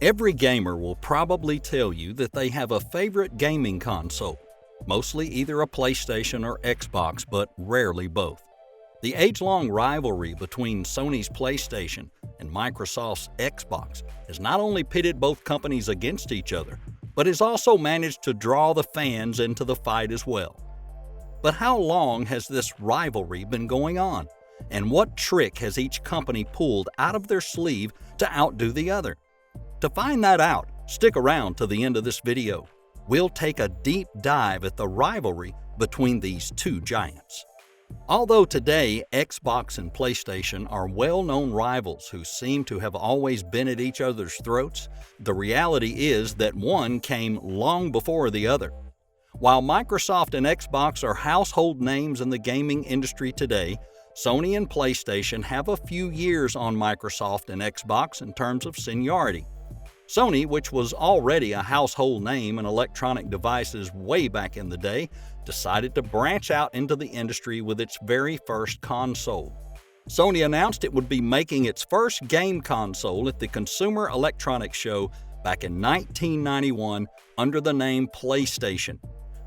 Every gamer will probably tell you that they have a favorite gaming console, mostly either a PlayStation or Xbox, but rarely both. The age-long rivalry between Sony's PlayStation and Microsoft's Xbox has not only pitted both companies against each other, but has also managed to draw the fans into the fight as well. But how long has this rivalry been going on? And what trick has each company pulled out of their sleeve to outdo the other? To find that out, stick around to the end of this video. We'll take a deep dive at the rivalry between these two giants. Although today Xbox and PlayStation are well-known rivals who seem to have always been at each other's throats, the reality is that one came long before the other. While Microsoft and Xbox are household names in the gaming industry today, Sony and PlayStation have a few years on Microsoft and Xbox in terms of seniority. Sony, which was already a household name in electronic devices way back in the day, decided to branch out into the industry with its very first console. Sony announced it would be making its first game console at the Consumer Electronics Show back in 1991 under the name PlayStation.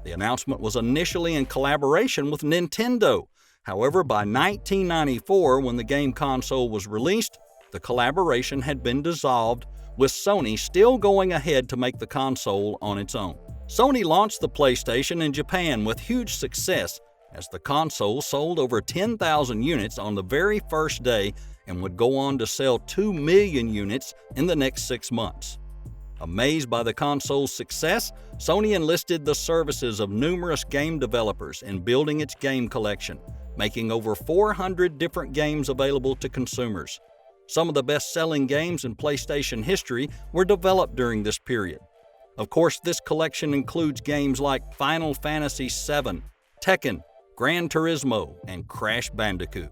The announcement was initially in collaboration with Nintendo. However, by 1994, when the game console was released, the collaboration had been dissolved, with Sony still going ahead to make the console on its own. Sony launched the PlayStation in Japan with huge success, as the console sold over 10,000 units on the very first day and would go on to sell 2 million units in the next 6 months. Amazed by the console's success, Sony enlisted the services of numerous game developers in building its game collection, making over 400 different games available to consumers. Some of the best-selling games in PlayStation history were developed during this period. Of course, this collection includes games like Final Fantasy VII, Tekken, Gran Turismo, and Crash Bandicoot.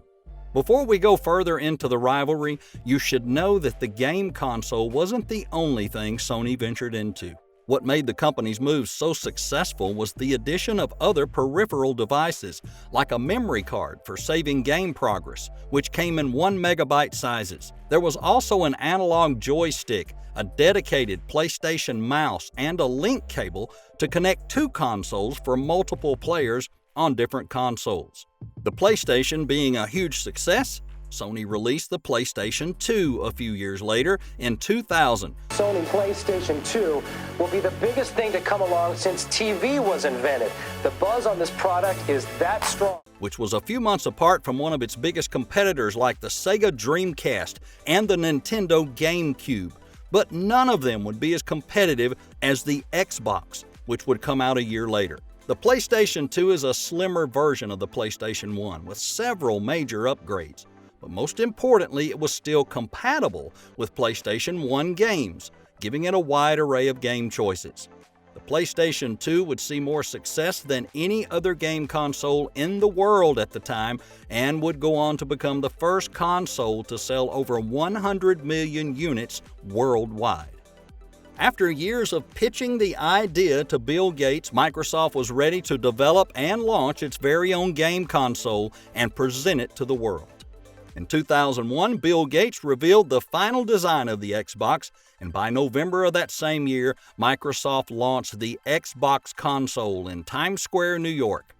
Before we go further into the rivalry, you should know that the game console wasn't the only thing Sony ventured into. What made the company's move so successful was the addition of other peripheral devices, like a memory card for saving game progress, which came in 1 megabyte sizes. There was also an analog joystick, a dedicated PlayStation mouse, and a link cable to connect two consoles for multiple players on different consoles. The PlayStation being a huge success, Sony released the PlayStation 2 a few years later in 2000. Sony PlayStation 2 will be the biggest thing to come along since TV was invented. The buzz on this product is that strong. Which was a few months apart from one of its biggest competitors like the Sega Dreamcast and the Nintendo GameCube. But none of them would be as competitive as the Xbox, which would come out a year later. The PlayStation 2 is a slimmer version of the PlayStation 1 with several major upgrades. But most importantly, it was still compatible with PlayStation 1 games, giving it a wide array of game choices. The PlayStation 2 would see more success than any other game console in the world at the time and would go on to become the first console to sell over 100 million units worldwide. After years of pitching the idea to Bill Gates, Microsoft was ready to develop and launch its very own game console and present it to the world. In 2001, Bill Gates revealed the final design of the Xbox, and by November of that same year, Microsoft launched the Xbox console in Times Square, New York.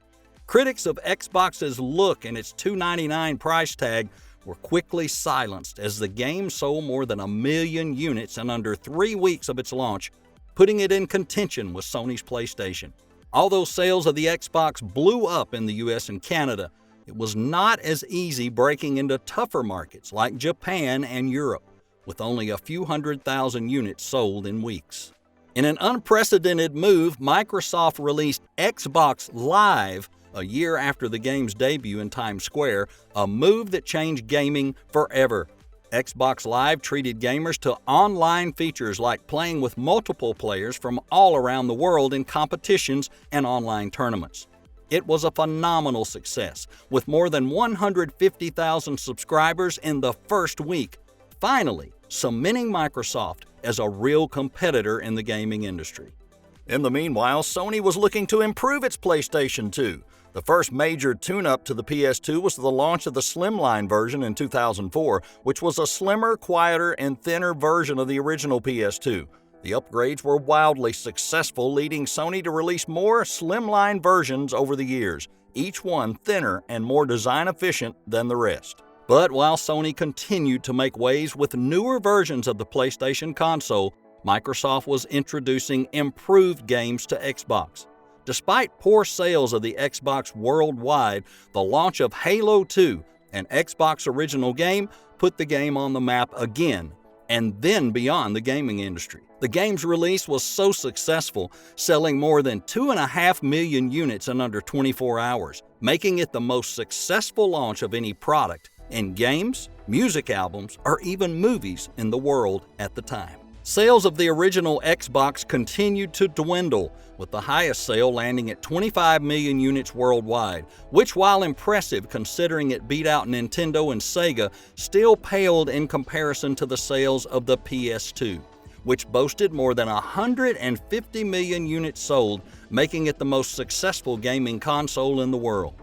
Critics of Xbox's look and its $299 price tag were quickly silenced as the game sold more than 1 million units in under 3 weeks of its launch, putting it in contention with Sony's PlayStation. Although sales of the Xbox blew up in the US and Canada, it was not as easy breaking into tougher markets like Japan and Europe, with only a few 100,000 units sold in weeks. In an unprecedented move, Microsoft released Xbox Live a year after the game's debut in Times Square, a move that changed gaming forever. Xbox Live treated gamers to online features like playing with multiple players from all around the world in competitions and online tournaments. It was a phenomenal success, with more than 150,000 subscribers in the first week, finally cementing Microsoft as a real competitor in the gaming industry. In the meanwhile, Sony was looking to improve its PlayStation 2. The first major tune-up to the PS2 was the launch of the slimline version in 2004, which was a slimmer, quieter, and thinner version of the original PS2. The upgrades were wildly successful, leading Sony to release more slimline versions over the years, each one thinner and more design-efficient than the rest. But while Sony continued to make waves with newer versions of the PlayStation console, Microsoft was introducing improved games to Xbox. Despite poor sales of the Xbox worldwide, the launch of Halo 2, an Xbox original game, put the game on the map again, and then beyond the gaming industry. The game's release was so successful, selling more than 2.5 million units in under 24 hours, making it the most successful launch of any product in games, music albums, or even movies in the world at the time. Sales of the original Xbox continued to dwindle, with the highest sale landing at 25 million units worldwide, which, while impressive considering it beat out Nintendo and Sega, still paled in comparison to the sales of the PS2, which boasted more than 150 million units sold, making it the most successful gaming console in the world.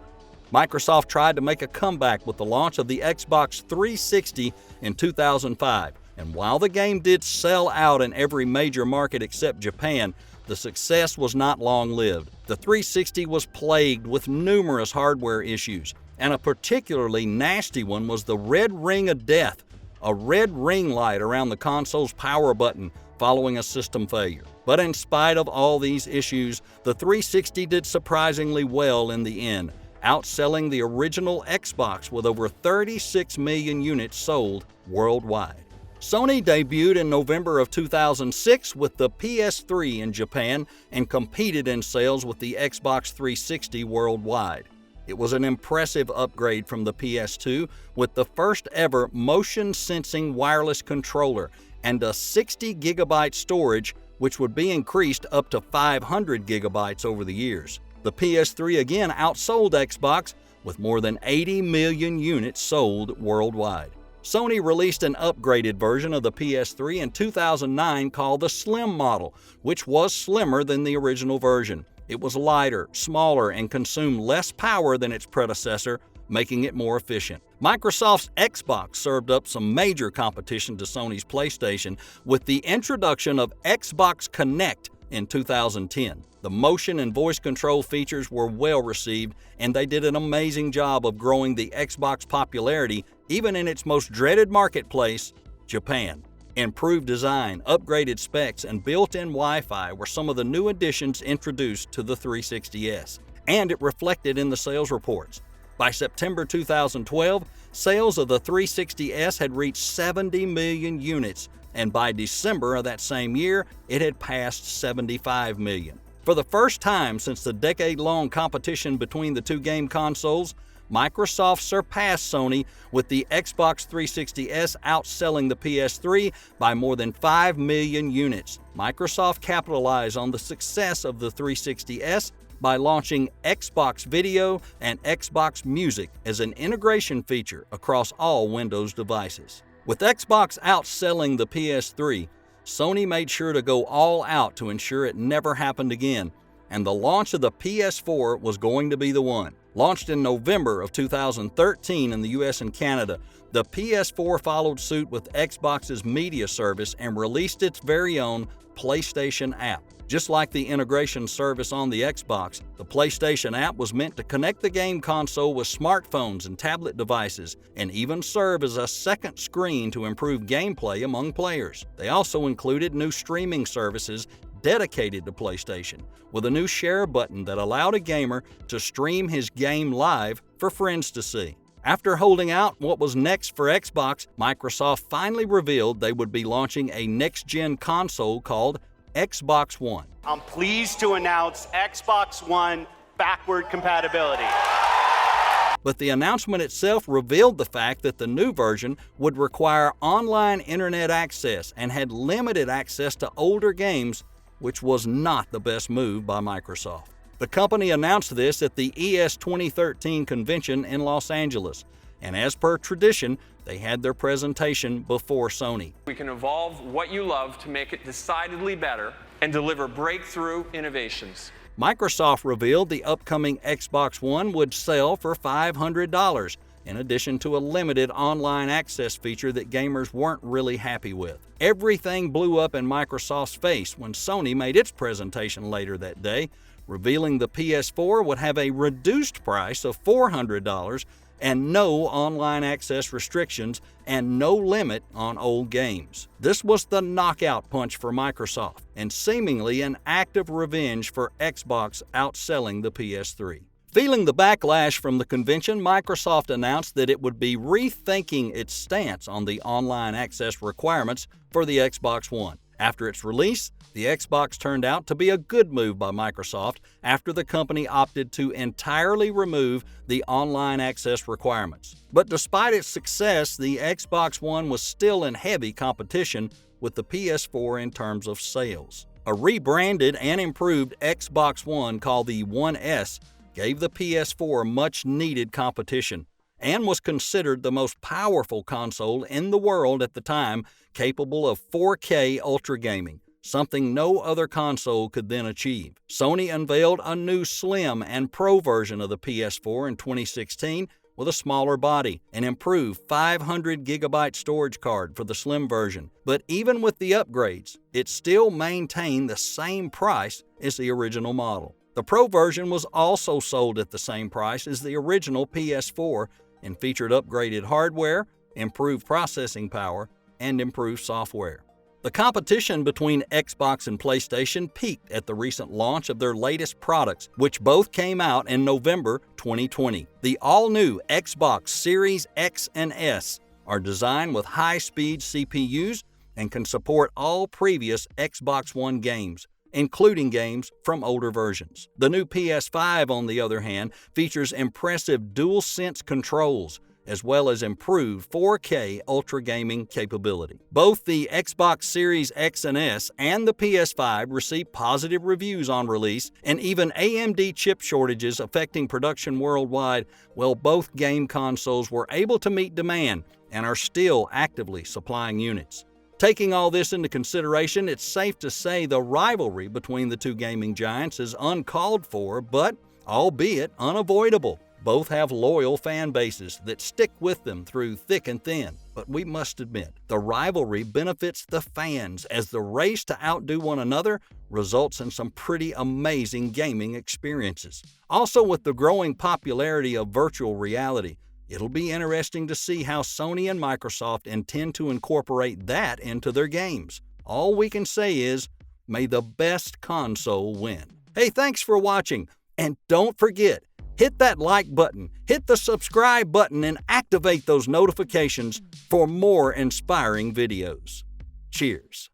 Microsoft tried to make a comeback with the launch of the Xbox 360 in 2005, and while the game did sell out in every major market except Japan, the success was not long-lived. The 360 was plagued with numerous hardware issues, and a particularly nasty one was the red ring of death, a red ring light around the console's power button following a system failure. But in spite of all these issues, the 360 did surprisingly well in the end, outselling the original Xbox with over 36 million units sold worldwide. Sony debuted in November of 2006 with the PS3 in Japan and competed in sales with the Xbox 360 worldwide. It was an impressive upgrade from the PS2 with the first ever motion-sensing wireless controller and a 60 gigabyte storage, which would be increased up to 500 gigabytes over the years. The PS3 again outsold Xbox with more than 80 million units sold worldwide. Sony released an upgraded version of the PS3 in 2009 called the Slim model, which was slimmer than the original version. It was lighter, smaller, and consumed less power than its predecessor, making it more efficient. Microsoft's Xbox served up some major competition to Sony's PlayStation with the introduction of Xbox Connect in 2010. The motion and voice control features were well received, and they did an amazing job of growing the Xbox popularity even in its most dreaded marketplace, Japan. Improved design, upgraded specs, and built-in Wi-Fi were some of the new additions introduced to the 360S, and it reflected in the sales reports. By September 2012, sales of the 360S had reached 70 million units, and by December of that same year, it had passed 75 million. For the first time since the decade-long competition between the two game consoles, Microsoft surpassed Sony with the Xbox 360S outselling the PS3 by more than 5 million units. Microsoft capitalized on the success of the 360S by launching Xbox Video and Xbox Music as an integration feature across all Windows devices. With Xbox outselling the PS3, Sony made sure to go all out to ensure it never happened again, and the launch of the PS4 was going to be the one. Launched in November of 2013 in the US and Canada, the PS4 followed suit with Xbox's media service and released its very own PlayStation app. Just like the integration service on the Xbox, the PlayStation app was meant to connect the game console with smartphones and tablet devices, and even serve as a second screen to improve gameplay among players. They also included new streaming services dedicated to PlayStation, with a new share button that allowed a gamer to stream his game live for friends to see. After holding out what was next for Xbox, Microsoft finally revealed they would be launching a next-gen console called Xbox One. I'm pleased to announce Xbox One backward compatibility. But the announcement itself revealed the fact that the new version would require online internet access and had limited access to older games, which was not the best move by Microsoft. The company announced this at the ES 2013 convention in Los Angeles, and as per tradition, they had their presentation before Sony. We can evolve what you love to make it decidedly better, and deliver breakthrough innovations. Microsoft revealed the upcoming Xbox One would sell for $500, in addition to a limited online access feature that gamers weren't really happy with. Everything blew up in Microsoft's face when Sony made its presentation later that day, revealing the PS4 would have a reduced price of $400 and no online access restrictions and no limit on old games. This was the knockout punch for Microsoft and seemingly an act of revenge for Xbox outselling the PS3. Feeling the backlash from the convention, Microsoft announced that it would be rethinking its stance on the online access requirements for the Xbox One. After its release, the Xbox turned out to be a good move by Microsoft after the company opted to entirely remove the online access requirements. But despite its success, the Xbox One was still in heavy competition with the PS4 in terms of sales. A rebranded and improved Xbox One called the One S gave the PS4 much-needed competition and was considered the most powerful console in the world at the time, capable of 4K ultra gaming, something no other console could then achieve. Sony unveiled a new Slim and Pro version of the PS4 in 2016 with a smaller body, an improved 500GB storage card for the Slim version. But even with the upgrades, it still maintained the same price as the original model. The Pro version was also sold at the same price as the original PS4 and featured upgraded hardware, improved processing power, and improved software. The competition between Xbox and PlayStation peaked at the recent launch of their latest products, which both came out in November 2020. The all-new Xbox Series X and S are designed with high-speed CPUs and can support all previous Xbox One games, including games from older versions. The new PS5, on the other hand, features impressive DualSense controls, as well as improved 4K ultra gaming capability. Both the Xbox Series X and S and the PS5 received positive reviews on release, and even AMD chip shortages affecting production worldwide, well, both game consoles were able to meet demand and are still actively supplying units. Taking all this into consideration, it's safe to say the rivalry between the two gaming giants is uncalled for, but albeit unavoidable. Both have loyal fan bases that stick with them through thick and thin. But we must admit, the rivalry benefits the fans as the race to outdo one another results in some pretty amazing gaming experiences. Also, with the growing popularity of virtual reality, it'll be interesting to see how Sony and Microsoft intend to incorporate that into their games. All we can say is, may the best console win. Hey, thanks for watching, and don't forget, hit that like button, hit the subscribe button, and activate those notifications for more inspiring videos. Cheers.